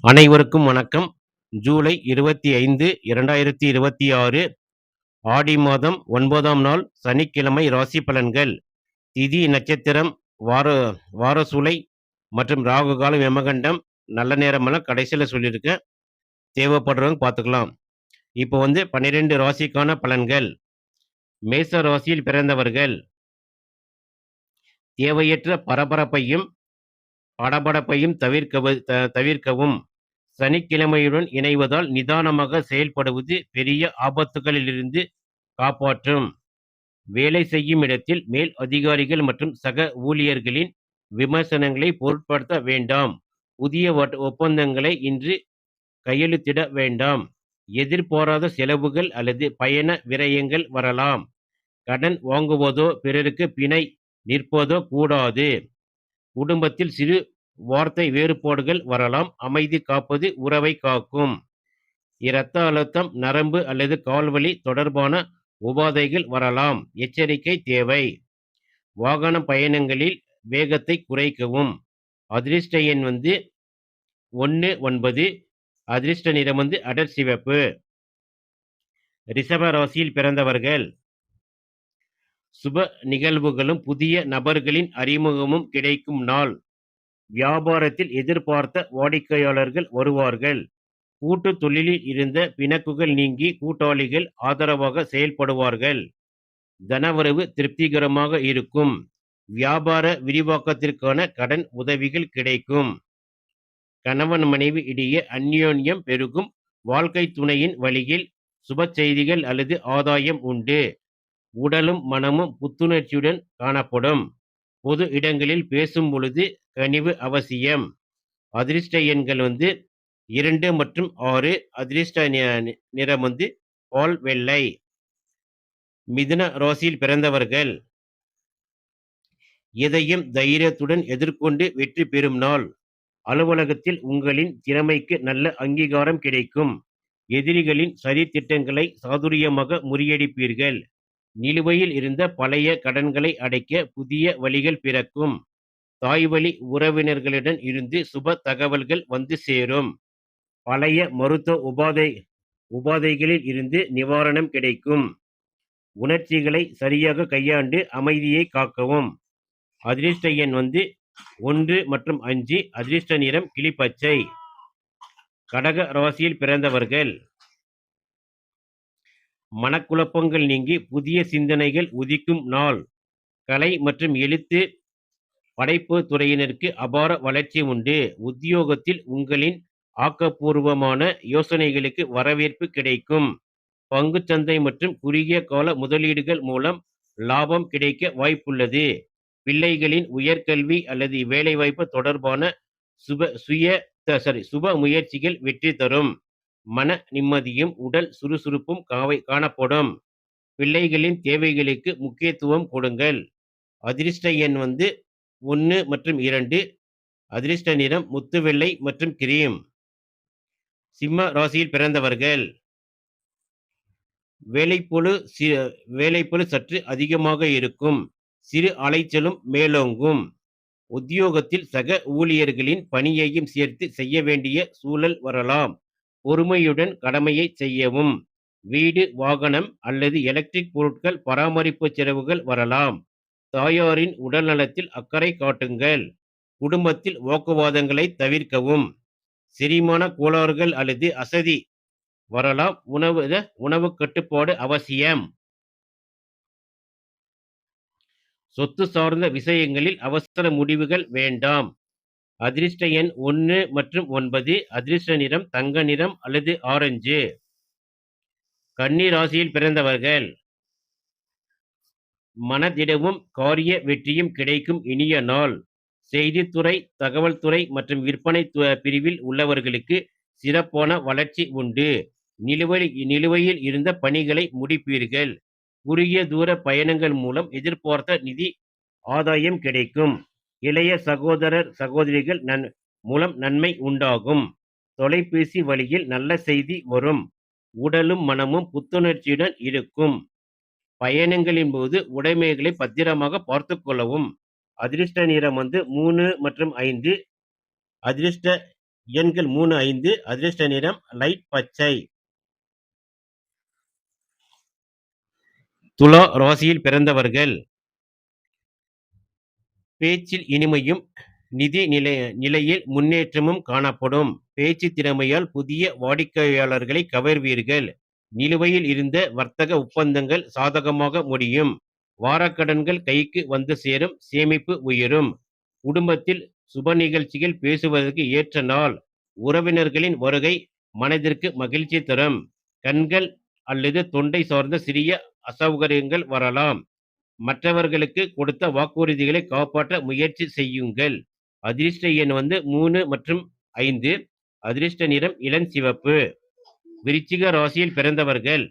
அனைவருக்கும் வணக்கம். ஜூலை 25, 2026 ஆடி மாதம் 9ஆம் நாள் சனிக்கிழமை ராசி பலன்கள். திதி நட்சத்திரம், வார வாரசூலை மற்றும் ராகு காலம், யமகண்டம், நல்ல நேரமெல்லாம் கடைசியில சொல்லியிருக்கேன். தேவைப்படுறவங்க பார்த்துக்கலாம். இப்போ 12 ராசிக்கான பலன்கள். மேச ராசியில் பிறந்தவர்கள் தேவையற்ற பரபரப்பையும் படபடப்பையும் தவிர்க்கவும். சனிக்கிழமையுடன் இணைவதால் நிதானமாக செயல்படுவது பெரிய ஆபத்துகளிலிருந்து காப்பாற்றும். வேலை செய்யும் இடத்தில் மேல் அதிகாரிகள் மற்றும் சக ஊழியர்களின் விமர்சனங்களை பொருட்படுத்த வேண்டாம். புதிய ஒப்பந்தங்களை இன்று கையெழுத்திட வேண்டாம். எதிர்பாராத செலவுகள் அல்லது பயண விரயங்கள் வரலாம். கடன் வாங்குவதோ பிறருக்கு பிணை நிற்பதோ கூடாது. குடும்பத்தில் சிறு வார்த்தை வேறுபாடுகள் வரலாம். அமைதி காப்பது உறவை காக்கும். இரத்த அழுத்தம், நரம்பு அல்லது கால்வலி தொடர்பான உபாதைகள் வரலாம். எச்சரிக்கை தேவை. வாகன பயணங்களில் வேகத்தை குறைக்கவும். அதிர்ஷ்ட எண் 1, 9. அதிர்ஷ்ட நிறம் அடர் சிவப்பு. ரிஷப ராசியில் பிறந்தவர்கள் சுப நிகழ்வுகளும் புதிய நபர்களின் அறிமுகமும் கிடைக்கும் நாள். வியாபாரத்தில் எதிர்பார்த்த வாடிக்கையாளர்கள் வருவார்கள். கூட்டு தொழிலில் இருந்த பிணக்குகள் நீங்கி கூட்டாளிகள் ஆதரவாக செயல்படுவார்கள். தனவரவு திருப்திகரமாக இருக்கும். வியாபார விரிவாக்கத்திற்கான கடன் உதவிகள் கிடைக்கும். கணவன் மனைவி இடையே அந்யோன்யம் பெருகும். வாழ்க்கை துணையின் வழியில் சுப செய்திகள் அல்லது ஆதாயம் உண்டு. உடலும் மனமும் புத்துணர்ச்சியுடன் காணப்படும். பொது இடங்களில் பேசும் பொழுது கனிவு அவசியம். அதிர்ஷ்ட எண்கள் 2 மற்றும் 6. அதிர்ஷ்ட நிறம் பால் வெள்ளை. மிதுன ராசியில் பிறந்தவர்கள் எதையும் தைரியத்துடன் எதிர்கொண்டு வெற்றி பெறும் நாள். அலுவலகத்தில் உங்களின் திறமைக்கு நல்ல அங்கீகாரம் கிடைக்கும். எதிரிகளின் சதி திட்டங்களை சாதுரியமாக முறியடிப்பீர்கள். நிலுவையில் இருந்த பழைய கடன்களை அடைக்க புதிய வழிகள் பிறக்கும். தாய்வழி உறவினர்களிடம் இருந்து சுப தகவல்கள் வந்து சேரும். பழைய மருத்துவ உபாதைகளில் இருந்து நிவாரணம் கிடைக்கும். உணர்ச்சிகளை சரியாக கையாண்டு அமைதியை காக்கவும். அதிர்ஷ்ட எண் 1 மற்றும் 5. அதிர்ஷ்ட நிறம் கிளிப்பச்சை. கடக ராசியில் பிறந்தவர்கள் மனக்குழப்பங்கள் நீங்கி புதிய சிந்தனைகள் உதிக்கும் நாள். கலை மற்றும் எழுத்து படைப்பு துறையினருக்கு அபார வளர்ச்சி உண்டு. உத்தியோகத்தில் உங்களின் ஆக்கப்பூர்வமான யோசனைகளுக்கு வரவேற்பு கிடைக்கும். பங்குச்சந்தை மற்றும் குறுகிய கால முதலீடுகள் மூலம் லாபம் கிடைக்க வாய்ப்புள்ளது. பிள்ளைகளின் உயர்கல்வி அல்லது வேலைவாய்ப்பு தொடர்பான சுப முயற்சிகள் வெற்றி தரும். மன நிம்மதியும் உடல் சுறுசுறுப்பும் காணப்படும். பிள்ளைகளின் தேவைகளுக்கு முக்கியத்துவம் கொடுங்கள். அதிர்ஷ்ட எண் 1 மற்றும் 2. அதிர்ஷ்ட நிறம் முத்து வெள்ளை மற்றும் கிரீம். சிம்ம ராசியில் பிறந்தவர்கள் வேலைப்பளு சற்று அதிகமாக இருக்கும். சிறு அலைச்சலும் மேலோங்கும். உத்தியோகத்தில் சக ஊழியர்களின் பணியையும் சேர்த்து செய்ய வேண்டிய சூழல் வரலாம். பொறுமையுடன் கடமையை செய்யவும். வீடு, வாகனம் அல்லது எலக்ட்ரிக் பொருட்கள் பராமரிப்பு செலவுகள் வரலாம். தாயாரின் உடல் நலத்தில் அக்கறை காட்டுங்கள். குடும்பத்தில் வாக்குவாதங்களை தவிர்க்கவும். செரிமான கோளாறுகள் அல்லது அசதி வரலாம். உணவு கட்டுப்பாடு அவசியம். சொத்து சார்ந்த விஷயங்களில் அவசர முடிவுகள் வேண்டாம். அதிர்ஷ்ட எண் 1 மற்றும் 9. அதிர்ஷ்ட நிறம் தங்க நிறம் அல்லது ஆரஞ்சு. கன்னி ராசியில் பிறந்தவர்கள் மனதிடமும் காரிய வெற்றியும் கிடைக்கும் இனிய நாள். செய்தித்துறை, தகவல் துறை மற்றும் விற்பனை பிரிவில் உள்ளவர்களுக்கு சிறப்பான வளர்ச்சி உண்டு. நிலுவையில் இருந்த பணிகளை முடிப்பீர்கள். குறுகிய தூர பயணங்கள் மூலம் எதிர்பார்த்த நிதி ஆதாயம் கிடைக்கும். இளைய சகோதரர் சகோதரிகள் மூலம் நன்மை உண்டாகும். தொலைபேசி வழியில் நல்ல செய்தி வரும். உடலும் மனமும் புத்துணர்ச்சியுடன் இருக்கும். பயணங்களின் போது உடைமைகளை பத்திரமாக பார்த்து கொள்ளவும். அதிர்ஷ்ட நிறம் 3 மற்றும் 5. அதிர்ஷ்ட எண்கள் 3, 5. அதிர்ஷ்ட நிறம் லைட் பச்சை. துலா ராசியில் பிறந்தவர்கள் பேச்சில் இனிமையும் நிதி நிலையில் முன்னேற்றமும் காணப்படும். பேச்சு திறமையால் புதிய வாடிக்கையாளர்களை கவர்வீர்கள். நிலுவையில் இருந்த வர்த்தக ஒப்பந்தங்கள் சாதகமாக முடியும். வாரக்கடன்கள் கைக்கு வந்து சேரும். சேமிப்பு உயரும். குடும்பத்தில் சுப நிகழ்ச்சிகள் பேசுவதற்கு ஏற்ற நாள். உறவினர்களின் வருகை மனதிற்கு மகிழ்ச்சி தரும். கண்கள் அல்லது தொண்டை சார்ந்த சிறிய அசௌகரியங்கள் வரலாம். மற்றவர்களுக்கு கொடுத்த வாக்குறுதிகளை காப்பாற்ற முயற்சி செய்யுங்கள். அதிர்ஷ்ட எண் 3 மற்றும் 5. அதிர்ஷ்ட நிறம் இளஞ்சிவப்பு. விருச்சிக ராசியில் பிறந்தவர்கள்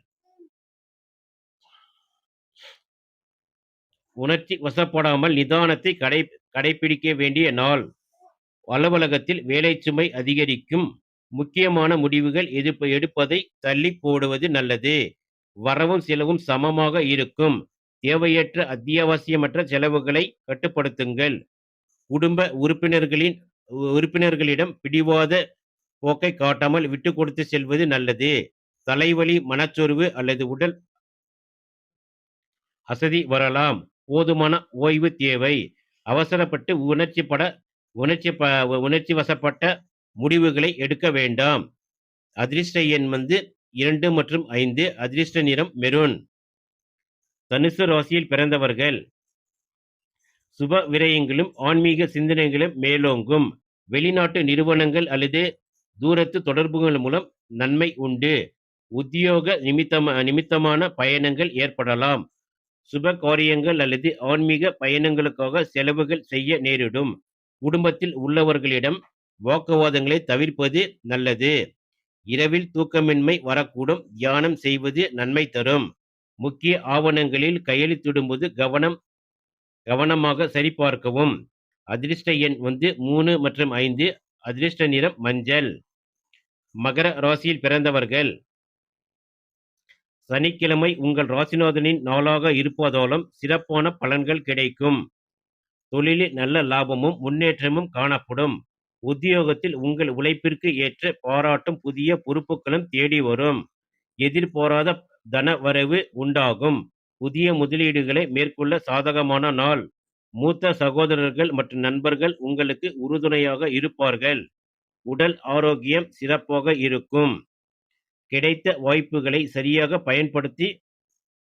உணர்ச்சி வசப்படாமல் நிதானத்தை கடைபிடிக்க வேண்டிய நாள். அலுவலகத்தில் வேலை சுமை அதிகரிக்கும். முக்கியமான முடிவுகள் எடுப்பதை தள்ளி போடுவது நல்லது. வரவும் செலவும் சமமாக இருக்கும். தேவையற்ற அத்தியாவசியமற்ற செலவுகளை கட்டுப்படுத்துங்கள். குடும்ப உறுப்பினர்களிடம் பிடிவாத போக்கை காட்டாமல் விட்டு கொடுத்து செல்வது நல்லது. தலைவலி, மனச்சோர்வு அல்லது உடல் அசதி வரலாம். போதுமான ஓய்வு தேவை. அவசரப்பட்டு உணர்ச்சி வசப்பட்ட முடிவுகளை எடுக்க வேண்டாம். அதிர்ஷ்ட எண் 2 மற்றும் 5. அதிர்ஷ்ட நிறம் மெரூன். தனுசு ராசியில் பிறந்தவர்கள் சுப விரயங்களும் ஆன்மீக சிந்தனைகளும் மேலோங்கும். வெளிநாட்டு நிறுவனங்கள் அல்லது தூரத்து தொடர்புகள் மூலம் நன்மை உண்டு. உத்தியோக நிமித்தமான பயணங்கள் ஏற்படலாம். சுப காரியங்கள் அல்லது ஆன்மீக பயணங்களுக்காக செலவுகள் செய்ய நேரிடும். குடும்பத்தில் உள்ளவர்களிடம் வாக்குவாதங்களை தவிர்ப்பது நல்லது. இரவில் தூக்கமின்மை வரக்கூடும். தியானம் செய்வது நன்மை தரும். முக்கிய ஆவணங்களில் கையெழுத்திடும்போது கவனமாக சரிபார்க்கவும். அதிர்ஷ்ட எண் 3 மற்றும் 5. அதிர்ஷ்ட நிறம் மஞ்சள். மகர ராசியில் பிறந்தவர்கள் சனிக்கிழமை உங்கள் ராசிநாதனின் நாளாக இருப்பதாலும் சிறப்பான பலன்கள் கிடைக்கும். தொழிலில் நல்ல லாபமும் முன்னேற்றமும் காணப்படும். உத்தியோகத்தில் உங்கள் உழைப்பிற்கு ஏற்ற பாராட்டும் புதிய பொறுப்புகளும் தேடி வரும். எதிர்பாராத தன வரவு உண்டாகும். புதிய முதலீடுகளை மேற்கொள்ள சாதகமான நாள். மூத்த சகோதரர்கள் மற்றும் நண்பர்கள் உங்களுக்கு உறுதுணையாக இருப்பார்கள். உடல் ஆரோக்கியம் சிறப்பாக இருக்கும். கிடைத்த வாய்ப்புகளை சரியாக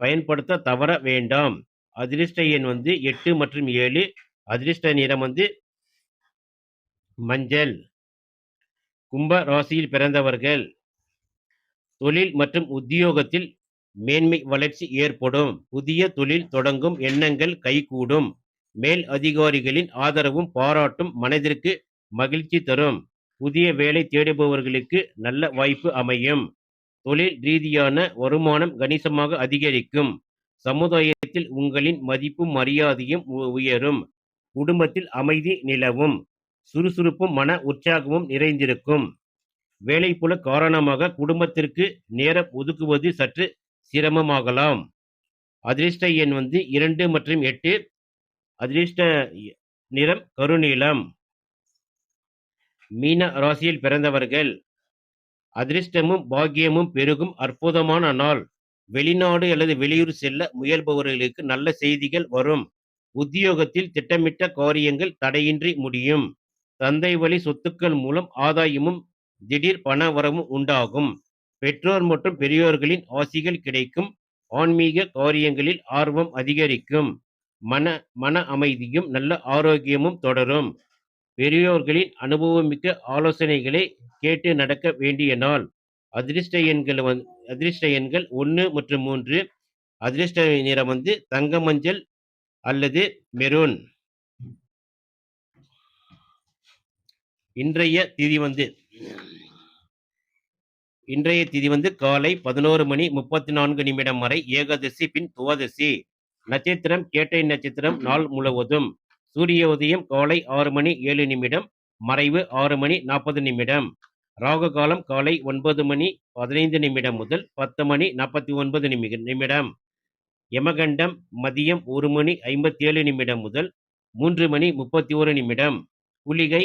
பயன்படுத்த தவற வேண்டாம். அதிர்ஷ்ட எண் 8 மற்றும் 7. அதிர்ஷ்ட நிறம் மஞ்சள். கும்ப ராசியில் பிறந்தவர்கள் தொழில் மற்றும் உத்தியோகத்தில் மேன்மை வளர்ச்சி ஏற்படும். புதிய தொழில் தொடங்கும் எண்ணங்கள் கைகூடும். மேல் அதிகாரிகளின் ஆதரவும் பாராட்டும் மனதிற்கு மகிழ்ச்சி தரும். புதிய வேலை தேடுபவர்களுக்கு நல்ல வாய்ப்பு அமையும். தொழில் ரீதியான வருமானம் கணிசமாக அதிகரிக்கும். சமுதாயத்தில் உங்களின் மதிப்பும் மரியாதையும் உயரும். குடும்பத்தில் அமைதி நிலவும். சுறுசுறுப்பும் மன உற்சாகமும் நிறைந்திருக்கும். வேலைப்புல காரணமாக குடும்பத்திற்கு நேரம் ஒதுக்குவது சற்று சிரமமாகலாம். அதிர்ஷ்ட எண் 2 மற்றும் 8. அதிர்ஷ்ட நிறம் கருநீலம். மீன ராசியில் பிறந்தவர்கள் அதிர்ஷ்டமும் பாக்கியமும் பெருகும் அற்புதமான நாள். வெளிநாடு அல்லது வெளியூர் செல்ல முயல்பவர்களுக்கு நல்ல செய்திகள் வரும். உத்தியோகத்தில் திட்டமிட்ட காரியங்கள் தடையின்றி முடியும். தந்தை வழி சொத்துக்கள் மூலம் ஆதாயமும் திடீர் பண வரவும் உண்டாகும். பெற்றோர் மற்றும் பெரியோர்களின் ஆசிகள் கிடைக்கும். ஆன்மீக காரியங்களில் ஆர்வம் அதிகரிக்கும். மன அமைதியும் நல்ல ஆரோக்கியமும் தொடரும். பெரியோர்களின் அனுபவமிக்க ஆலோசனைகளை கேட்டு நடக்க வேண்டிய நாள். அதிர்ஷ்ட எண்கள் 1 மற்றும் 3. அதிர்ஷ்ட நிறம் தங்க மஞ்சள் அல்லது மெரூன். இன்றைய திதி காலை 11:34 வரை ஏகாதசி, பின் துவாதசி. நட்சத்திரம் கேட்டை நட்சத்திரம். நாள் முழுவதும். சூரிய உதயம் காலை 6:07. மறைவு 6:40. ராகு காலம் காலை 9:15 முதல் 10:49. யமகண்டம் மதியம் 1:57 முதல் 3:31. குளிகை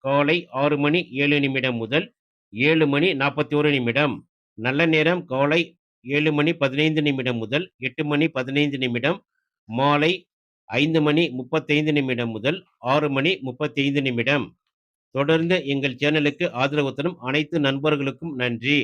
காலை 6 மணி 7 நிமிடம் முதல் 7 மணி 41 நிமிடம். நல்ல நேரம் காலை 7 மணி 15 நிமிடம் முதல் 8 மணி 15 நிமிடம். மாலை 5 மணி 35 நிமிடம் முதல் 6 மணி 35 நிமிடம். தொடர்ந்து எங்கள் சேனலுக்கு ஆதரவு தரும் அனைத்து நண்பர்களுக்கும் நன்றி.